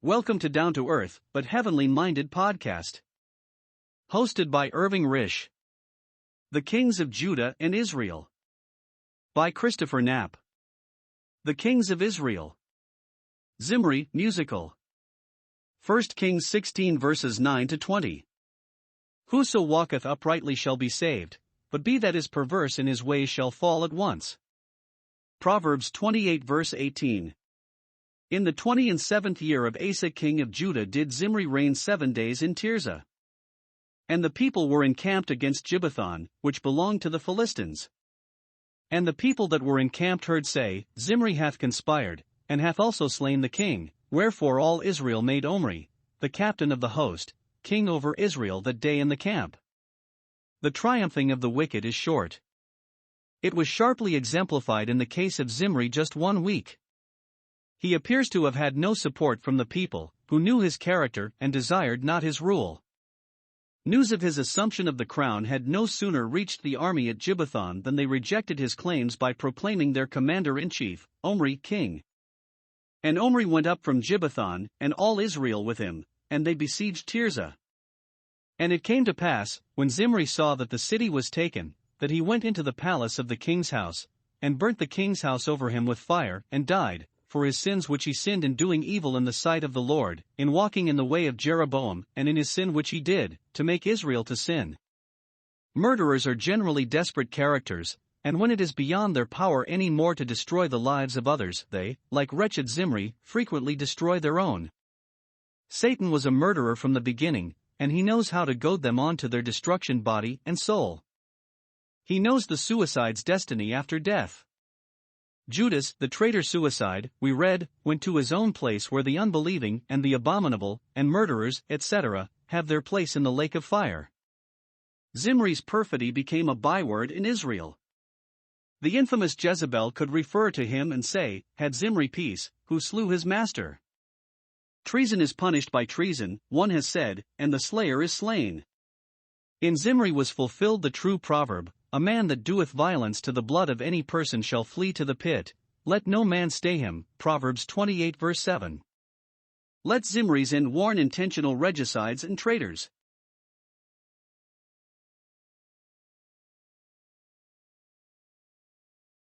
Welcome to Down to Earth, but Heavenly Minded podcast. Hosted by Irving Risch. The Kings of Judah and Israel. By Christopher Knapp. The Kings of Israel. Zimri, musical. 1 Kings 16 verses 9 to 20. Whoso walketh uprightly shall be saved, but he that is perverse in his ways shall fall at once. Proverbs 28 verse 18. In the 27th year of Asa king of Judah did Zimri reign 7 days in Tirzah. And the people were encamped against Gibbethon, which belonged to the Philistines. And the people that were encamped heard say, Zimri hath conspired, and hath also slain the king, wherefore all Israel made Omri, the captain of the host, king over Israel that day in the camp. The triumphing of the wicked is short. It was sharply exemplified in the case of Zimri just 1 week. He appears to have had no support from the people, who knew his character and desired not his rule. News of his assumption of the crown had no sooner reached the army at Gibbethon than they rejected his claims by proclaiming their commander-in-chief, Omri, king. And Omri went up from Gibbethon, and all Israel with him, and they besieged Tirzah. And it came to pass, when Zimri saw that the city was taken, that he went into the palace of the king's house, and burnt the king's house over him with fire, and died, for his sins which he sinned in doing evil in the sight of the Lord, in walking in the way of Jeroboam, and in his sin which he did, to make Israel to sin. Murderers are generally desperate characters, and when it is beyond their power any more to destroy the lives of others, they, like wretched Zimri, frequently destroy their own. Satan was a murderer from the beginning, and he knows how to goad them on to their destruction body and soul. He knows the suicide's destiny after death. Judas, the traitor-suicide, we read, went to his own place where the unbelieving and the abominable, and murderers, etc., have their place in the lake of fire. Zimri's perfidy became a byword in Israel. The infamous Jezebel could refer to him and say, had Zimri peace, who slew his master. Treason is punished by treason, one has said, and the slayer is slain. In Zimri was fulfilled the true proverb, a man that doeth violence to the blood of any person shall flee to the pit, let no man stay him, Proverbs 28 verse 7. Let Zimri's end warn intentional regicides and traitors.